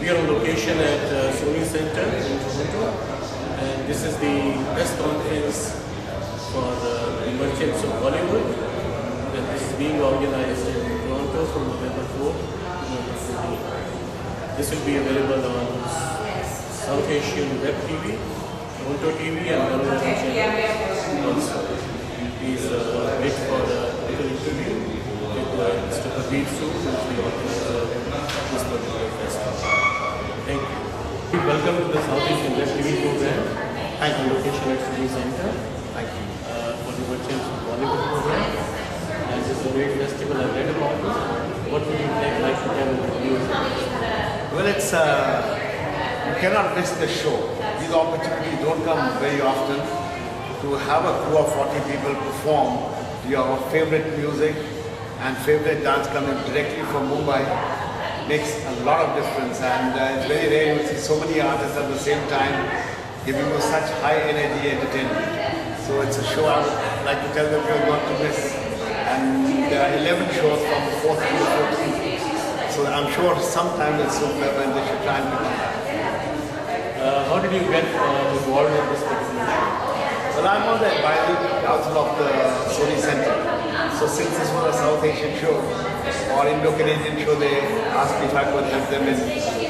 We are on location at Sony Center in Toronto, and this is the press conference for the merchants of Bollywood. And this is being organized in Toronto from November 4th to November 14th. This will be available on South Asian Web TV, Toronto TV, and Bollywood channel also. Please wait for the little interview with Mr. Pradeep Sood, who is the organizer of this particular festival. Thank you. Welcome to the South Asian Web TV program. Thank you. Location at Sony Center. Thank you. For the merchants of Bollywood program. And this is a great festival I've read about it. What would you like to tell the viewers? Well, it's you cannot miss the show. These opportunities don't come very often. To have a crew of 40 people perform your favorite music and favorite dance coming directly from Mumbai makes a lot of difference, and it's very rare to see so many artists at the same time giving you such high energy entertainment. So it's a show I would like to tell them you're not to miss. And there are 11 shows from the 4th to the 14th. So I'm sure sometime will soon happen and they should try and become that. How did you get involved in this particular show? Well, I'm on the advisory council of the Sony Center. So since this was a South Asian show or Indo-Canadian show, they asked me if I could help them in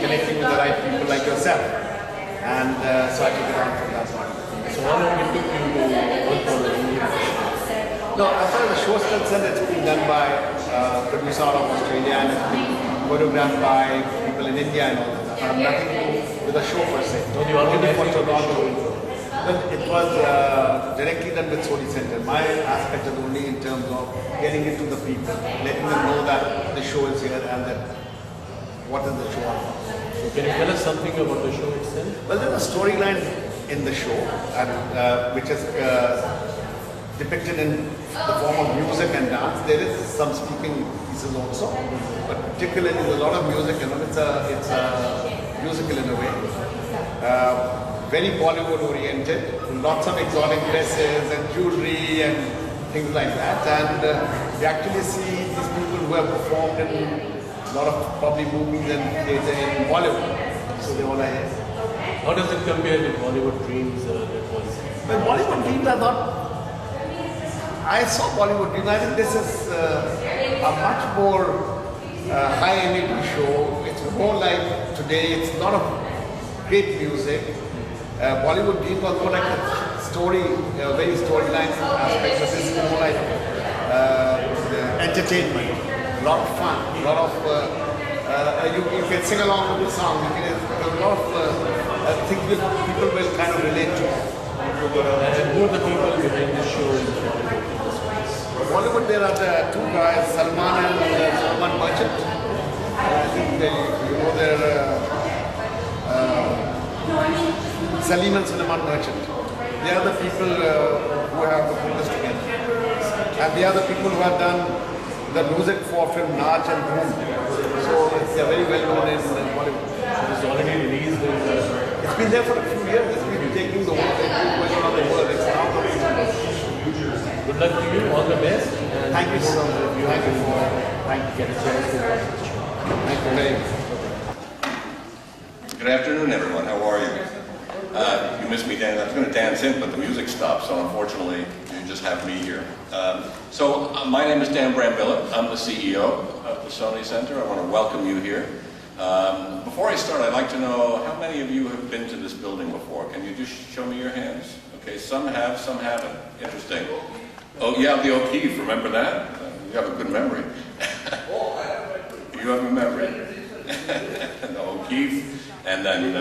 connecting with the right people like yourself. And so I took it on from that point. So how long it took you to work on the Indian show? No, as far as the show is concerned, it's been done by a producer out of Australia and it's been choreographed by people in India and all that. Nothing to do with the show per se. No, the organizing of the show. Well, it was directly done with Sony Center. My aspect is only in terms of getting it to the people, letting them know that the show is here and that what is the show about. So can you tell us something about the show itself? Well, there's a storyline in the show and, which is depicted in the form of music and dance. There is some speaking pieces also, but particularly there's a lot of music, and it's a musical in a way. Very Bollywood oriented, lots of exotic dresses and jewelry and things like that. And we actually see these people who have performed in a lot of probably movies and theatre in Bollywood. So they all are here. How does it compare with Bollywood Dreams that was? Well, Bollywood Dreams, I saw Bollywood Dreams. I think this is a much more high energy show. It's more like today, it's a lot of great music. Bollywood Dream was more like a story, very storyline aspect, but this is more like entertainment, a lot of fun, a lot of, you can sing along with the song, there's a lot of things people will kind of relate to. And who are the people behind the show in Bollywood? Bollywood, there are the two guys, Salman and Salman Merchant. I think you know they're Salim and Sulaiman Merchant. They are the people who have put this together. And they are the people who have done the music for film Naach and Boom. So they are very well known in Bollywood. So it's already released? It's been there for a few years. It's been taking the world, going around the world. It's now Good luck to you, all the best. And thank you so much. Thank you for get a chance to watch the show. Thank you very much. Good afternoon, everyone. How are you? You missed me dancing. I was going to dance in, but the music stopped, so unfortunately, you just have me here. My name is Dan Brambilla. I'm the CEO of the Sony Center. I want to welcome you here. Before I start, I'd like to know how many of you have been to this building before. Can you just show me your hands? Okay, some have, some haven't. Interesting. Oh, yeah, the O'Keefe. Remember that? You have a good memory. You have a memory. The O'Keefe. And then,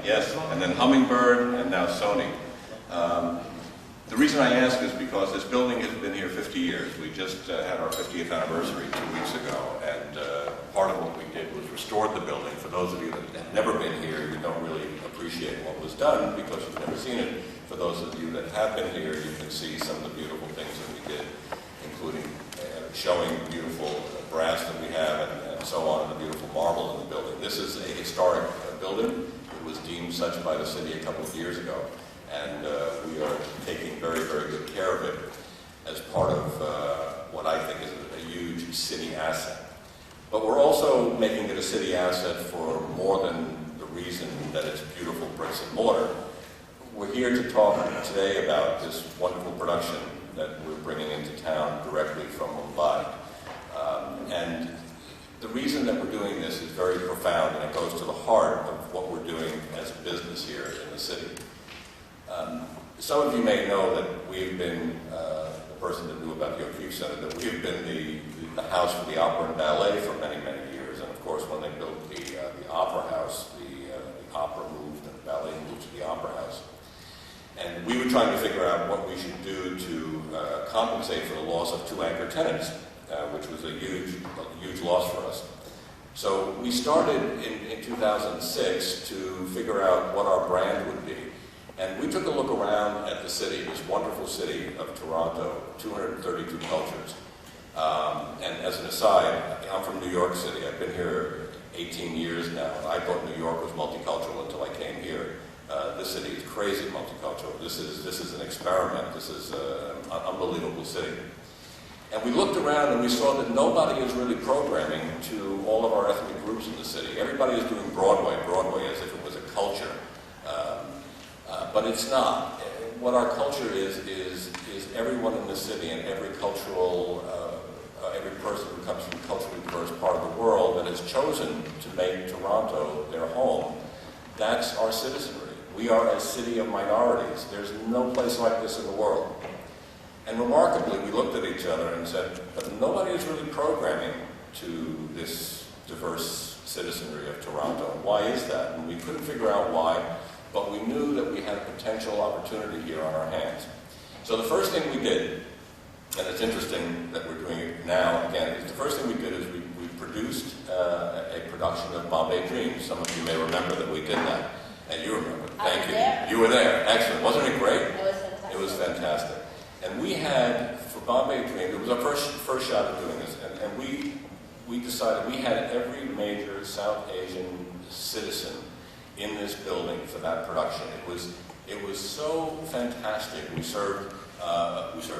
yes, and then Hummingbird, and now Sony. The reason I ask is because this building has been here 50 years. We just had our 50th anniversary 2 weeks ago, and part of what we did was restored the building. For those of you that have never been here, you don't really appreciate what was done because you've never seen it. For those of you that have been here, you can see some of the beautiful things that we did, including showing beautiful brass that we have and so on, and the beautiful marble in the building. This is a historic building. It was deemed such by the city a couple of years ago, and we are taking very, very good care of it as part of what I think is a huge city asset. But we're also making it a city asset for more than the reason that it's beautiful bricks and mortar. We're here to talk today about this wonderful production that we're bringing into town directly from Mumbai. And the reason that we're doing this is very profound, and it goes to the heart of what we're doing as a business here in the city. Some of you may know that we've been, the person that knew about the O'Keefe Center, that we've been the house for the opera and ballet for many, many years. And of course, when they built the opera house, the opera moved and the ballet moved to the opera house. And we were trying to figure out what we should do to compensate for the loss of two anchor tenants, which was a huge loss for us. So we started in 2006 to figure out what our brand would be. And we took a look around at the city, this wonderful city of Toronto, 232 cultures. And as an aside, I'm from New York City. I've been here 18 years now. I thought New York was multicultural until I came here. This city is crazy multicultural. This is an experiment. This is an unbelievable city. And we looked around and we saw that nobody is really programming to all of our ethnic groups in the city. Everybody is doing Broadway as if it was a culture. But it's not. What our culture is everyone in the city and every person who comes from a culturally diverse part of the world that has chosen to make Toronto their home. That's our citizenry. We are a city of minorities. There's no place like this in the world. And remarkably, we looked at each other and said, but nobody is really programming to this diverse citizenry of Toronto. And why is that? And we couldn't figure out why, but we knew that we had a potential opportunity here on our hands. So the first thing we did, and it's interesting that we're doing it now again, is the first thing we did is we produced a production of Bombay Dreams. Some of you may remember that we did that. And you remember. Thank you. There. You were there. Excellent. Wasn't it great? It was fantastic. It was fantastic. And we had, for Bombay Dreams, it was our first shot at doing this, and we decided we had every major South Asian citizen in this building for that production. It was so fantastic. We served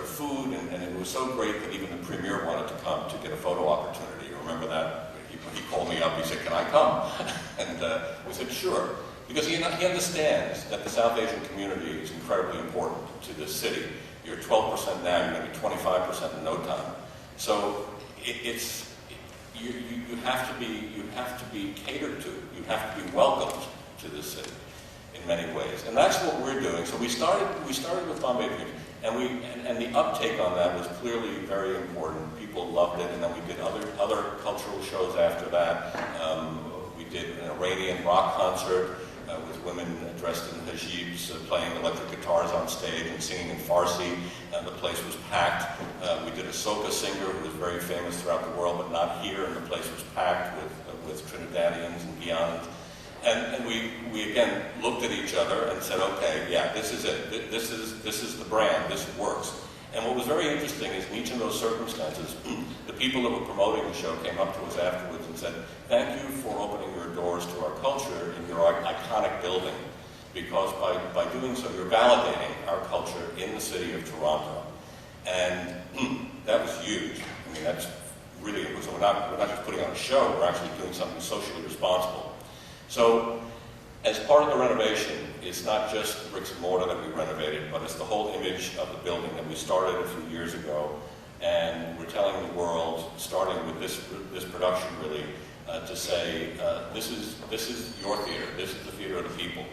food, and it was so great that even the premier wanted to come to get a photo opportunity. You remember that? He called me up. He said, "Can I come?" And we said, "Sure," because he understands that the South Asian community is incredibly important to this city. You're 12% now. You're going to be 25% in no time. So you have to be catered to. You have to be welcomed to this city in many ways, and that's what we're doing. So we started with Bombay Dreams, and the uptake on that was clearly very important. People loved it, and then we did other cultural shows after that. We did an Iranian rock concert with women dressed in hijabs, playing electric guitars on stage and singing in Farsi. The place was packed. We did a soca singer who was very famous throughout the world, but not here, and the place was packed with Trinidadians and Guyans. And we again looked at each other and said, okay, yeah, this is it. This is the brand. This works. And what was very interesting is in each of those circumstances, the people that were promoting the show came up to us afterwards and said, thank you for opening your doors to our culture in your iconic building, because by doing so, you're validating our culture in the city of Toronto. And that was huge. I mean, that's really, so we're not just putting on a show, we're actually doing something socially responsible. So, as part of the renovation, it's not just bricks and mortar that we renovated, but it's the whole image of the building that we started a few years ago. And we're telling the world, starting with this production really, to say, this is your theater, this is the theater of the people.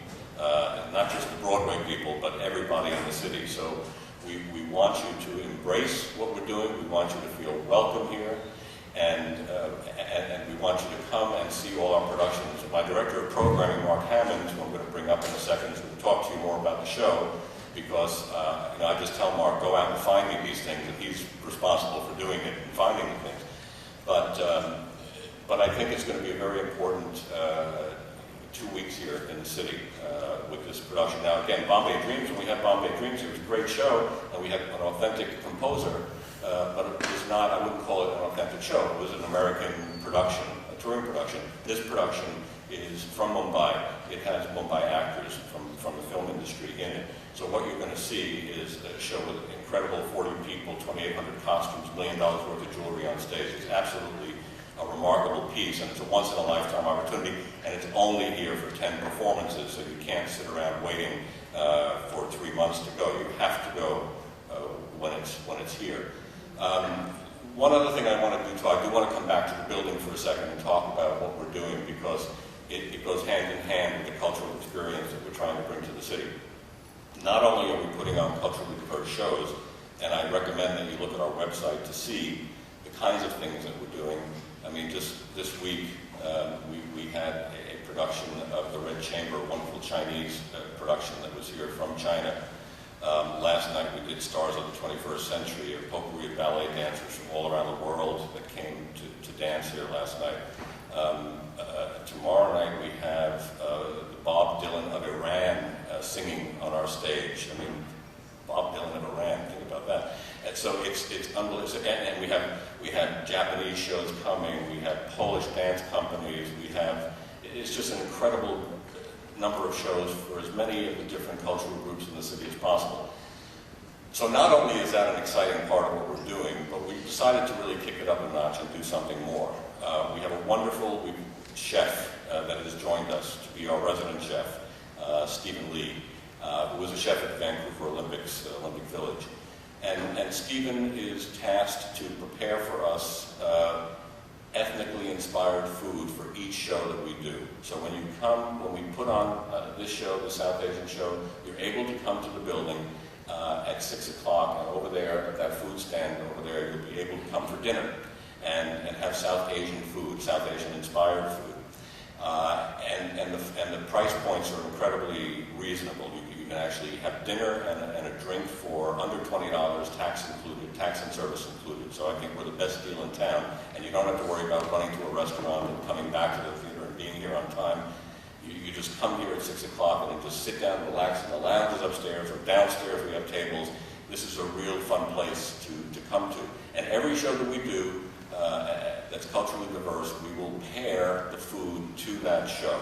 Not just the Broadway people, but everybody in the city. So we want you to embrace what we're doing, we want you to feel welcome here. And we want you to come and see all our productions. My director of programming, Mark Hammond, who I'm going to bring up in a second, is going to talk to you more about the show, because I just tell Mark, go out and find me these things, and he's responsible for doing it and finding the things. But I think it's going to be a very important 2 weeks here in the city with this production. Now again, Bombay Dreams, when we had Bombay Dreams, it was a great show, and we had an authentic composer. But it was not, I wouldn't call it an authentic show. It was an American production, a touring production. This production is from Mumbai. It has Mumbai actors from the film industry in it. So what you're going to see is a show with incredible 40 people, 2,800 costumes, $1 million worth of jewelry on stage. It's absolutely a remarkable piece, and it's a once-in-a-lifetime opportunity, and it's only here for 10 performances, so you can't sit around waiting for 3 months to go. You have to go when it's here. One other thing I want to do, I do want to come back to the building for a second and talk about what we're doing, because it goes hand in hand with the cultural experience that we're trying to bring to the city. Not only are we putting on culturally diverse shows, and I recommend that you look at our website to see the kinds of things that we're doing. I mean, just this week, we had a production of The Red Chamber, a wonderful Chinese production that was here from China. Last night we did Stars of the 21st Century, a potpourri of ballet dancers from all around the world that came to dance here last night. Tomorrow night we have Bob Dylan of Iran singing on our stage. I mean, Bob Dylan of Iran, think about that. And so it's unbelievable. And we have Japanese shows coming, we have Polish dance companies, it's just an incredible number of shows for as many of the different cultural groups in the city as possible. So not only is that an exciting part of what we're doing, but we decided to really kick it up a notch and do something more. We have a wonderful chef that has joined us to be our resident chef, Stephen Lee, who was a chef at Vancouver Olympic Village. And Stephen is tasked to prepare for us ethnically inspired food for each show that we do. So when we put on this show, the South Asian show, you're able to come to the building at 6 o'clock, and over there, at that food stand over there, you'll be able to come for dinner and have South Asian food, South Asian inspired food. And the price points are incredibly reasonable. You can actually have dinner and a drink for under $20, tax included, tax and service included. So I think we're the best deal in town, and you don't have to worry about running to a restaurant and coming back to the theater and being here on time. You just come here at 6 o'clock and then just sit down and relax in the lounges upstairs or downstairs. We have tables. This is a real fun place to come to. And every show that we do that's culturally diverse, we will pair the food to that show.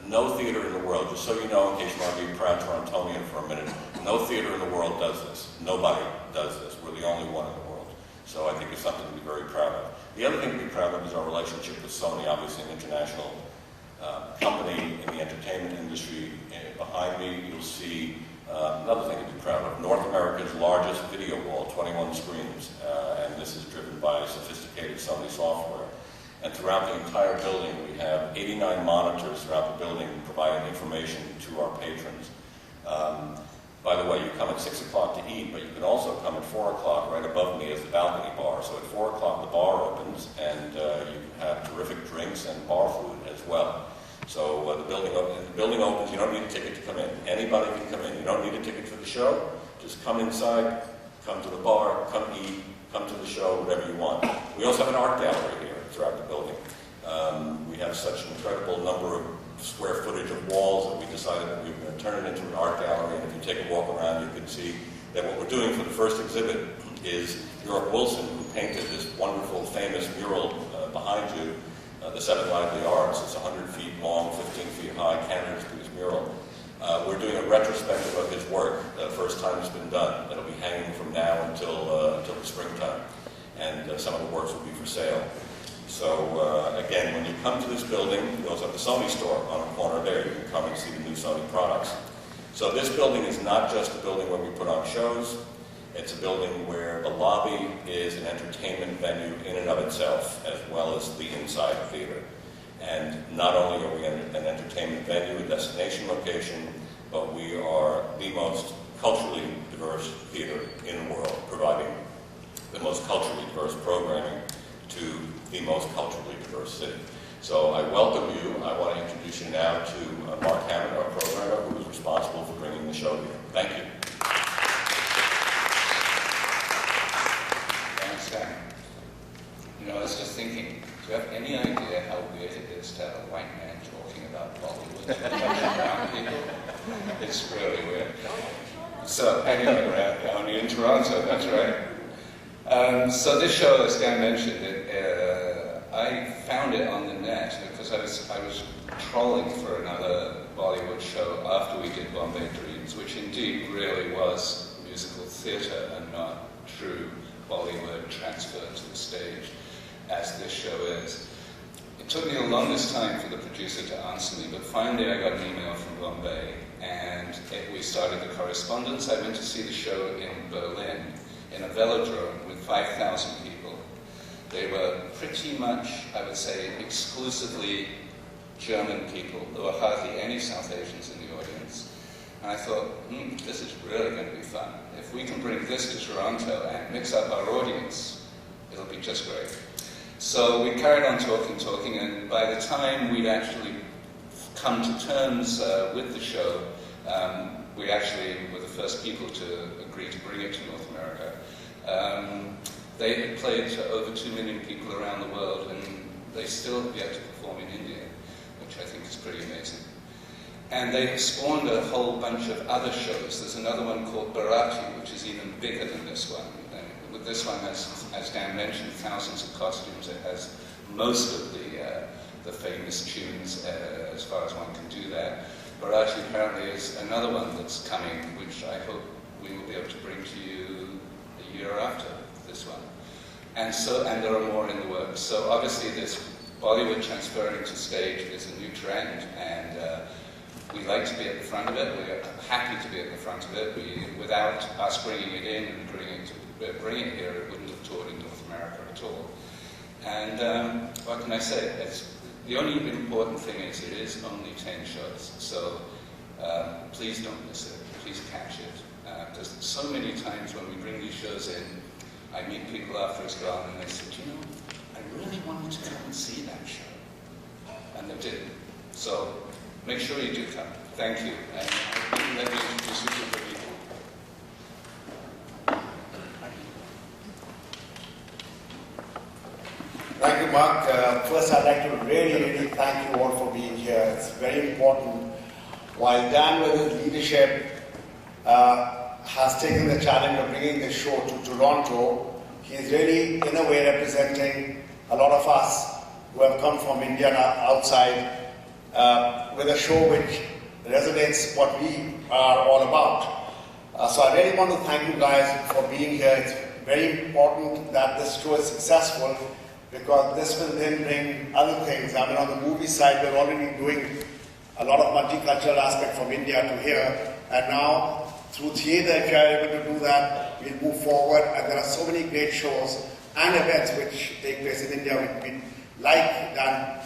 No theater in the world, just so you know, in case you want to be a proud Torontonian for a minute, no theater in the world does this. Nobody does this. We're the only one in the world. So I think it's something to be very proud of. The other thing to be proud of is our relationship with Sony, obviously an international company in the entertainment industry. Behind me, you'll see another thing to be proud of. North America's largest video wall, 21 screens, and this is driven by sophisticated Sony software. And throughout the entire building, we have 89 monitors throughout the building providing information to our patrons. By the way, you come at 6 o'clock to eat, but you can also come at 4 o'clock. Right above me is the balcony bar. So at 4 o'clock, the bar opens, and you can have terrific drinks and bar food as well. So the building opens. You don't need a ticket to come in. Anybody can come in. You don't need a ticket for the show. Just come inside, come to the bar, come eat, come to the show, whatever you want. We also have an art gallery here throughout the building. We have such an incredible number of square footage of walls that we decided that we were going to turn it into an art gallery. And if you take a walk around, you can see that what we're doing for the first exhibit is York Wilson, who painted this wonderful, famous mural behind you, The Seven Lively Arts. It's 100 feet long, 15 feet high, Canada's biggest mural. We're doing a retrospective of his work, the first time it's been done. It'll be hanging from now until the springtime. And some of the works will be for sale. So again, when you come to this building, we also have the Sony store on the corner there. You can come and see the new Sony products. So this building is not just a building where we put on shows. It's a building where the lobby is an entertainment venue in and of itself, as well as the inside theater. And not only are we an entertainment venue, a destination location, but we are the most culturally diverse theater in the world, providing the most culturally diverse programming to the most culturally diverse city. So I welcome you. I want to introduce you now to Mark Hammond, our programmer, who is responsible for bringing the show here. Thank you. Thanks, Sam. You know, I was just thinking, do you have any idea how weird it is to have a white man talking about Bollywood to brown people? It's really weird. So anyway, we're only in Toronto, that's right. So this show, as Dan mentioned, I found it on the net because I was trolling for another Bollywood show after we did Bombay Dreams, which indeed really was musical theatre and not true Bollywood transferred to the stage. as this show is. It took me the longest time for the producer to answer me, but finally I got an email from Bombay, and we started the correspondence. I went to see the show in Berlin, in a velodrome with 5,000 people. They were pretty much, I would say, exclusively German people. There were hardly any South Asians in the audience. And I thought, this is really going to be fun. If we can bring this to Toronto and mix up our audience, it'll be just great. So we carried on talking, and by the time we'd actually come to terms with the show, we actually were the first people to agree to bring it to North America. They had played to over 2 million people around the world, and they still have yet to perform in India, which I think is pretty amazing. And they have spawned a whole bunch of other shows. There's another one called Bharati, which is even bigger than this one. And with this one, as Dan mentioned, thousands of costumes. It has most of the famous tunes, as far as one can do that. Bharati apparently is another one that's coming, which I hope we will be able to bring to you a year after this one. And there are more in the works. So obviously this Bollywood transferring to stage is a new trend, and we like to be at the front of it. We're happy to be at the front of it. Without us bringing it in and bringing it here, it wouldn't have toured in North America at all. And what can I say? The only important thing is it is only 10 shows. So please don't miss it. Please catch it. Because so many times when we bring these shows in, I meet people after it's gone and they said, I really wanted to come and see that show. And they didn't. So make sure you do come. Thank you. And let me introduce you to the people. Thank you, Mark. First, I'd like to really thank you all for being here. It's very important. While Dan, with his leadership, has taken the challenge of bringing this show to Toronto, he is really, in a way, representing a lot of us who have come from India and outside, with a show which resonates what we are all about. So I really want to thank you guys for being here. It's very important that this show is successful, because this will then bring other things. I mean, on the movie side, we're already doing a lot of multicultural aspect from India to here, and now through theatre, if you are able to do that, we'll move forward. And there are so many great shows and events which take place in India, which we'd like Dan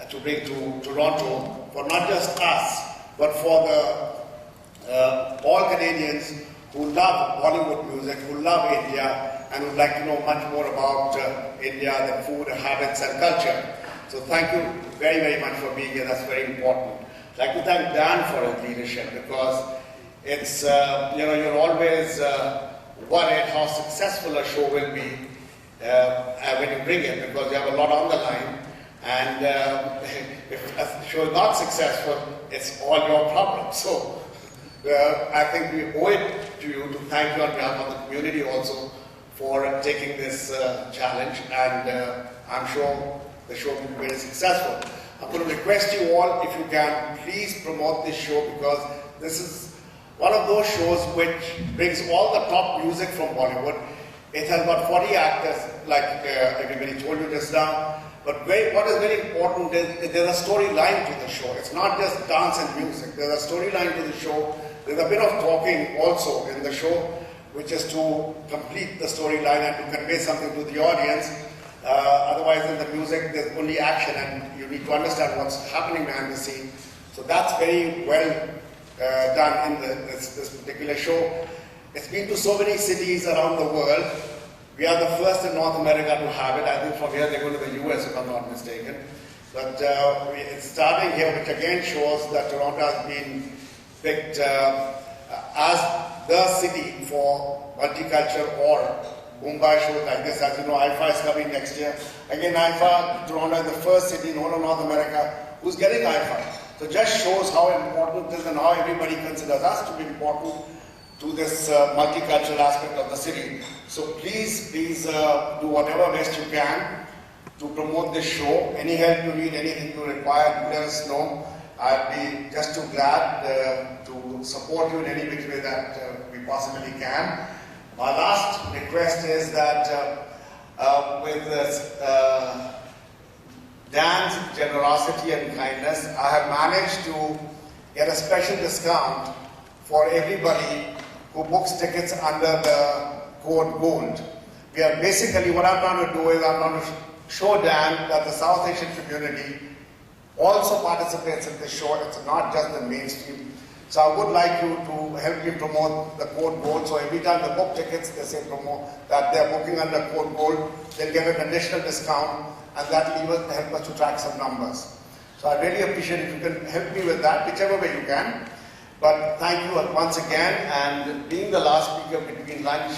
to bring to Toronto, for not just us, but for all Canadians who love Bollywood music, who love India, and would like to know much more about India, the food, habits, and culture. So thank you very, very much for being here. That's very important. I'd like to thank Dan for his leadership, because it's, you're always worried how successful a show will be when you bring it, because you have a lot on the line. And if a show is not successful, it's all your problem. So I think we owe it to you to thank you on behalf of the community also for taking this challenge, and I'm sure the show will be very successful. I'm going to request you all, if you can, please promote this show, because this is one of those shows which brings all the top music from Bollywood. It has got 40 actors, like everybody told you just now. But what is very important is there's a storyline to the show. It's not just dance and music. There's a storyline to the show. There's a bit of talking also in the show, which is to complete the storyline and to convey something to the audience. Otherwise, in the music, there's only action, and you need to understand what's happening behind the scene. So that's very well done in this particular show. It's been to so many cities around the world. We are the first in North America to have it. I think from here they go to the US, if I'm not mistaken. But it's starting here, which again shows that Toronto has been picked as the city for multicultural or Mumbai shows like this. As you know, IFA is coming next year. Again, IFA, Toronto is the first city in all of North America who's getting IFA. So it just shows how important it is and how everybody considers us to be important to this multicultural aspect of the city. So please do whatever best you can to promote this show. Any help you need, anything you require, let us know. I'll be just too glad to support you in any which way that we possibly can. My last request is that with this, Dan's generosity and kindness, I have managed to get a special discount for everybody who books tickets under the code GOLD. We are basically, what I'm trying to do is I'm trying to show Dan that the South Asian community also participates in this show. It's not just the mainstream. So I would like you to help me promote the code GOLD. So every time they book tickets, they say promote that they're booking under code GOLD. They'll get an additional discount, and that will help us to track some numbers. So I really appreciate if you can help me with that, whichever way you can. But thank you once again, and being the last speaker between lunch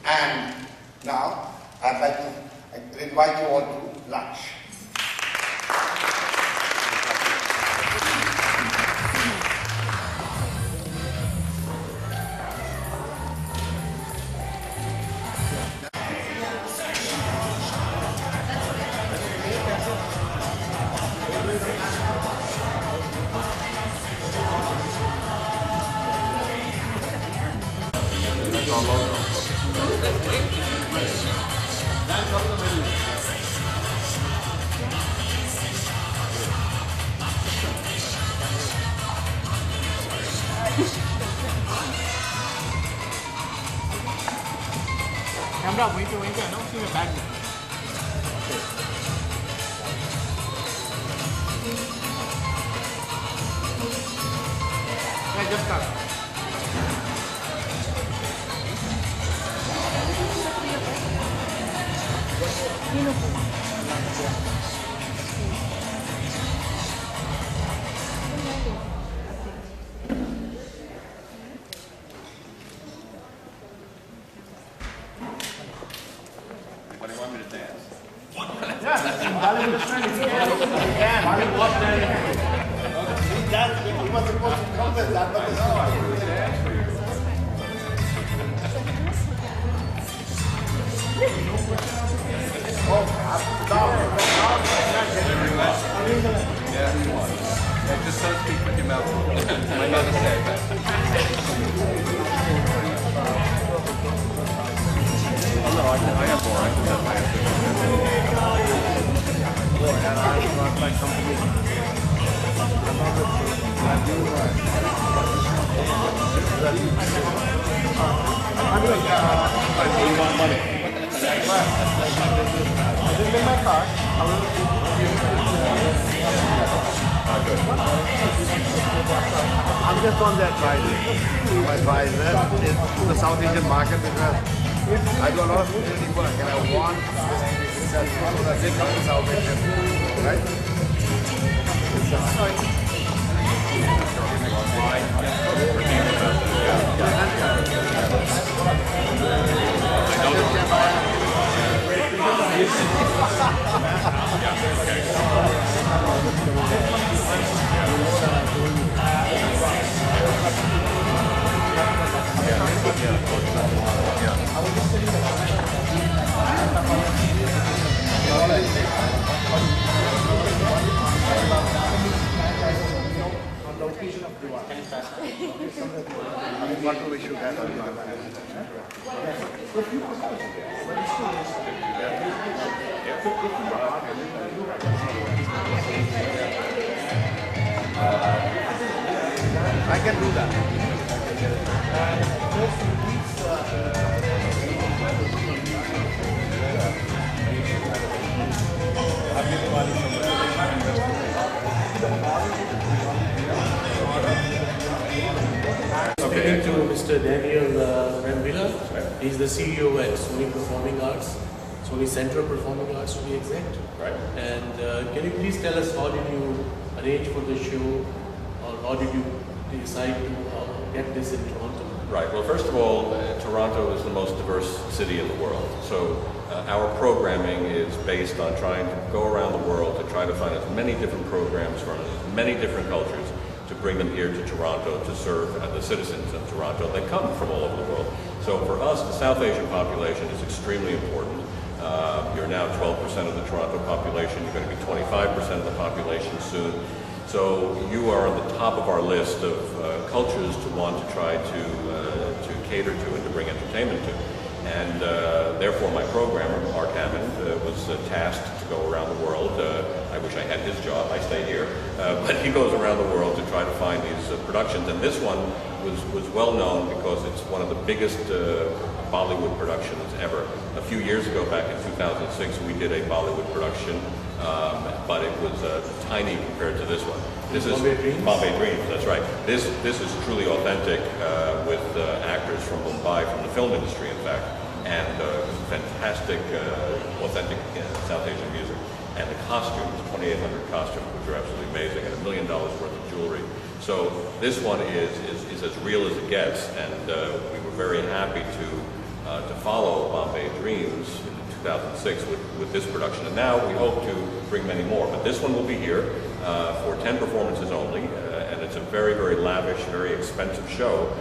and now, I'd like to invite you all to lunch. Camera, wait, I don't see the back. Yeah, just start. What do you want me to dance? Bollywood style, you can. Bollywood style. He was supposed to come with that, but it's not. Yeah, just don't speak with your mouth full. My mother said that. Oh no, I have more. I I'm just on that advisor. My advisor is the South Asian market because I do a lot of community work and I want this to be successful so that they come to South Asian, right? What do we should have? I can do that. Speaking to Mr. Daniel Brambilla, he's the CEO at Sony Performing Arts, Sony Central Performing Arts to be exact. Right. And can you please tell us how did you arrange for the show, or how did you decide to get this in Toronto? Right. Well, first of all, Toronto is the most diverse city in the world. So our programming is based on trying to go around the world to try to find as many different programs from as many different cultures to bring them here to Toronto to serve the citizens of Toronto. They come from all over the world. So for us, the South Asian population is extremely important. You're now 12% of the Toronto population. You're going to be 25% of the population soon. So you are on the top of our list of cultures to want to try to cater to and to bring entertainment to. And therefore my programmer, Mark Hammond, was tasked to go around the world. I wish I had his job, I stay here. But he goes around the world to try to find these productions. And this one was well known because it's one of the biggest Bollywood productions ever. A few years ago, back in 2006, we did a Bollywood production, but it was tiny compared to this one. This is Bombay Dreams, that's right. This is truly authentic with actors from Mumbai, from the film industry, in fact, and fantastic, authentic South Asian music. And the costumes, 2,800 costumes, which are absolutely amazing, and $1 million worth of jewelry. So this one is as real as it gets, and we were very happy to follow Bombay Dreams in 2006 with this production. And now we hope to bring many more. But this one will be here for 10 performances only, and it's a very, very lavish, very expensive show.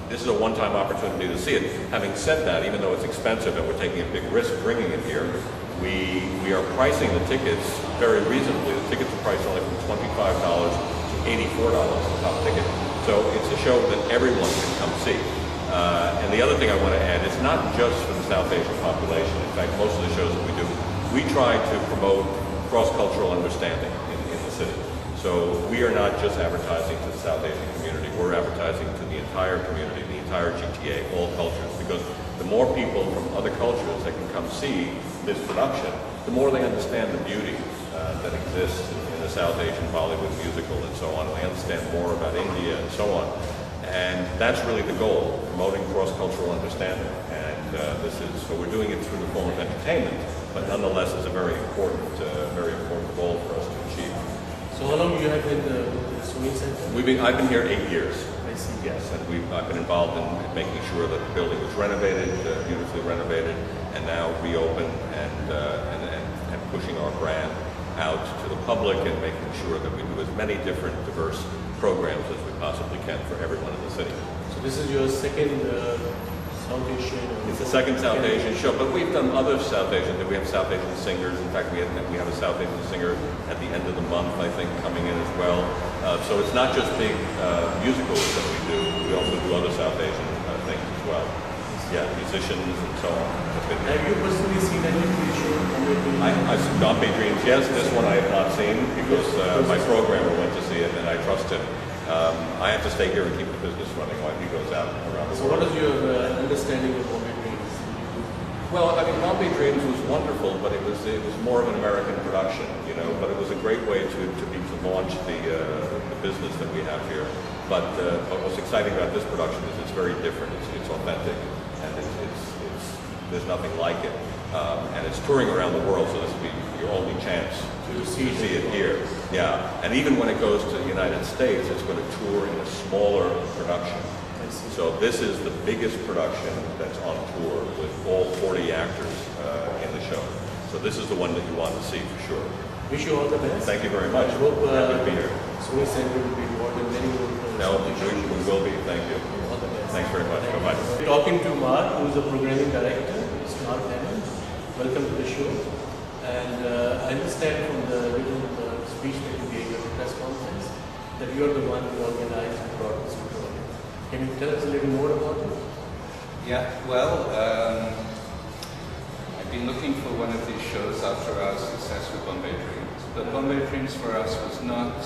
This is a one-time opportunity to see it. Having said that, even though it's expensive and we're taking a big risk bringing it here, we are pricing the tickets very reasonably. The tickets are priced only from $25 to $84, the top ticket. So it's a show that everyone can come see. And the other thing I want to add, it's not just for the South Asian population. In fact, most of the shows that we do, we try to promote cross-cultural understanding in the city. So we are not just advertising to the South Asian community, we're advertising to the entire community, the entire GTA, all cultures, because the more people from other cultures that can come see this production, the more they understand the beauty that exists in the South Asian Bollywood musical and so on, and they understand more about India and so on. And that's really the goal, promoting cross-cultural understanding. And so we're doing it through the form of entertainment, but nonetheless it's a very important goal for us to achieve. So how long you have been with the Sony Center? I've been here 8 years. I see. Yes, and I've been involved in making sure that the building was renovated, beautifully renovated, and now reopened, and pushing our brand out to the public and making sure that we do as many different diverse programs as we possibly can for everyone in the city. So this is your second South Asian? It's the second South Asian show, but we've done other South Asian. We have South Asian singers. In fact, we have a South Asian singer at the end of the month, I think, coming in as well. So it's not just big musicals that we do. We also do other South Asian things as well. Yeah, musicians and so on. Have you personally seen any TV show? I've seen Bombay Dreams. Yes, this one I have not seen because my programmer went to see it and I trust him. I have to stay here and keep the business running while he goes out around the world. So what is your understanding of Bombay Dreams? Well, I mean, Bombay Dreams was wonderful, but it was more of an American production, you know. But it was a great way to launch the business that we have here. But what's exciting about this production is it's very different. It's authentic, and there's nothing like it. And it's touring around the world, so this will be your only chance to see it here. Yeah, and even when it goes to the United States, it's going to tour in a smaller production. So this is the biggest production that's on tour with all 40 actors in the show. So this is the one that you want to see for sure. Wish you all the best. Thank you very much. I hope happy to be here. Sony Center will be involved in many more. No, we will be. Thank you. All the best. Thanks very much. Bye-bye. We're talking to Mark, who's the programming director. Mr. Mark Hammond. Welcome to the show. And I understand from the little speech that you gave at the press conference that you are the one who organized and brought this to Bollywood. Can you tell us a little more about it? Yeah, well, I've been looking for one of these shows after our success with Bombay Dreams. But Bombay Dreams for us was not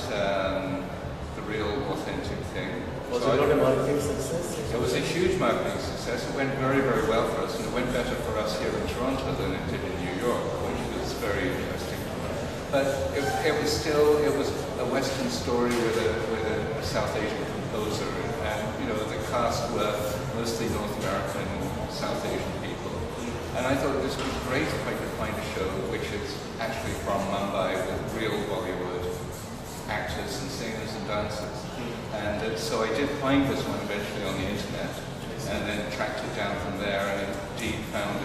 the real authentic thing. Was it not a marketing success? It was a huge marketing success. It went very, very well for us, and it went better for us here in Toronto than it did in New York, which was very interesting. But it was a Western story with a South Asian composer, and you know the cast were mostly North American, South Asian people. And I thought this would be great if I could find a show which is actually from Mumbai with real Bollywood actors and singers and dancers. And so I did find this one eventually on the internet, and then tracked it down from there, and indeed found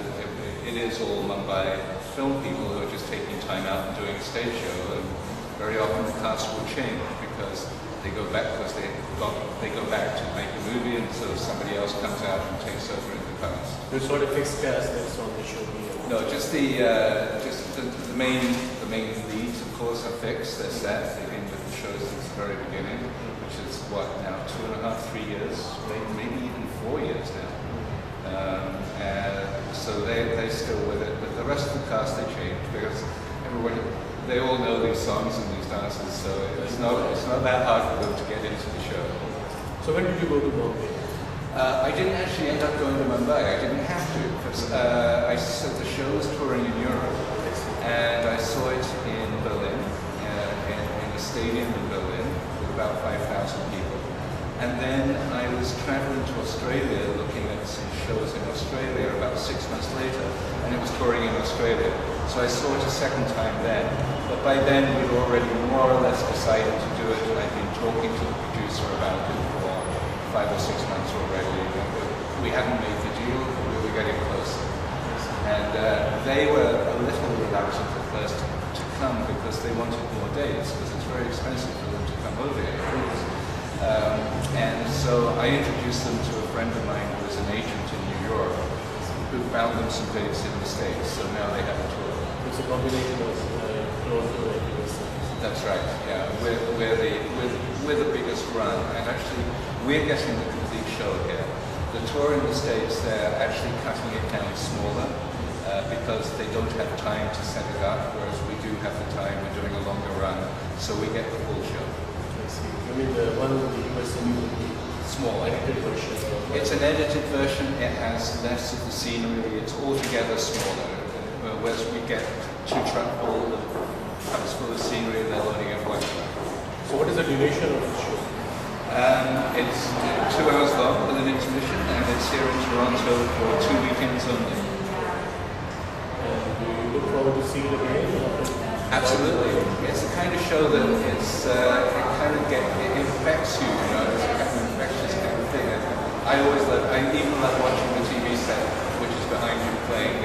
it is all Mumbai film people who are just taking time out and doing a stage show, and very often the cast will change because they go back to make a movie, and so somebody else comes out and takes over in the cast. There's sort of fixed cast that's on the show here. No, just the main leads, of course, are fixed. They're set. They've been with the show since the very beginning, which is what now 2.5, 3 years, maybe even 4 years now. And so they still with it, but the rest of the cast they changed because everyone, they all know these songs and these dances, so it's not that hard for them to get into the show. So when did you go to Bombay? I didn't actually end up going to Mumbai. I didn't have to because the show was touring in Europe, and I saw it in Berlin, in a stadium in Berlin with about 5,000 people. And then I was traveling to Australia looking at some shows in Australia about 6 months later, and it was touring in Australia. So I saw it a second time then, but by then we'd already more or less decided to do it, and I'd been talking to the producer about it for 5 or 6 months already. We hadn't made the deal, but we were getting closer. And they were a little reluctant at first to come because they wanted more dates, because it's very expensive for them to come over here. And so I introduced them to a friend of mine who was an agent in New York, who found them some dates in the States, so now they have a tour. It's a combination of Toronto and US. That's right, yeah. We're the biggest run, and actually we're getting the complete show here. The tour in the States, they're actually cutting it down smaller because they don't have time to set it up, whereas we do have the time, we're doing a longer run, so we get the full show. I see. I mean, the one of the US will be Small. edited version. It's an edited version, it has less of the scenery, it's altogether smaller, whereas we get 2 truckfuls of trucks full of scenery, they'll only get 1 truck. So what is the duration of the show? It's 2 hours long with an intermission, and it's here in Toronto for 2 weekends only. And do you look forward to seeing it again? Absolutely. It's the kind of show that it infects you, you know, it's a kind of infectious kind of thing. I even love watching the TV set, which is behind you playing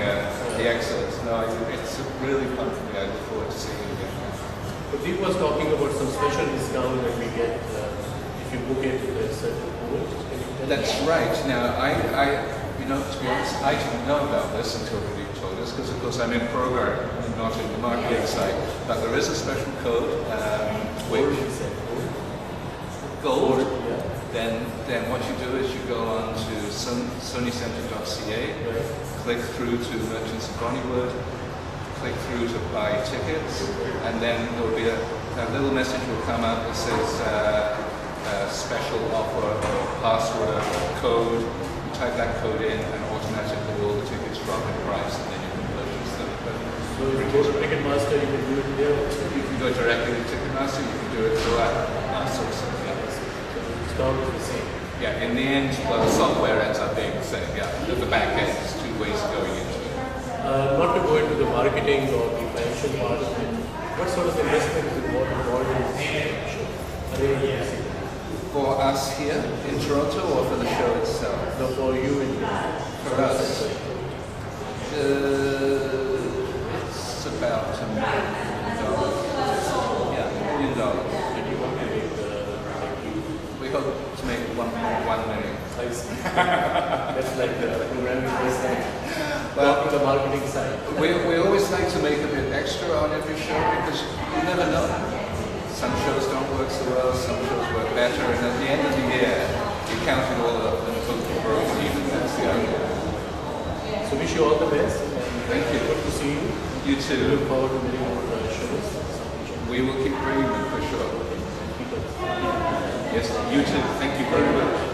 the excerpts. No, it's really fun for me. I look forward to seeing it again. But Deep was talking about some special discount that we get if you book it with a certain code. That's right. Now, you know, to be honest, I didn't know about this until Deep told us, because of course I'm in program and not in the marketing side. But there is a special code, which gold. Yeah. Then what you do is you go on to sonycenter.ca, click through to Merchants of Bollywood, click through to buy tickets, and then there will be a little message will come up that says special offer or password or code. You type that code in and automatically all the tickets drop in price, and then you can purchase them. So if you go to Ticketmaster, you can do it there also. You can go directly to Ticketmaster, you can do it through our source. Discount is the same. Yeah, in the end, well, the software ends up being the same. Yeah, at the back end, there's 2 ways of going into it. Not to go into the marketing or the financial part of it, what sort of investment is involved in this show? For us here in Toronto or for the show itself? No, for you and For us, it's about $1 million. Yeah, $1 million. and you want to make We hope to make 1.1 million. that's like the programming side. Well, Well, the marketing side. we always like to make a bit extra on every show because you never know. Some shows don't work so well, some shows work better, and at the end of the year, you count it all up and hope for even. That's the idea. So wish you all the best. Thank you. Good to see you. You too. Look forward to many more shows. We will keep bringing them for sure. Yes, you too. Thank you very much.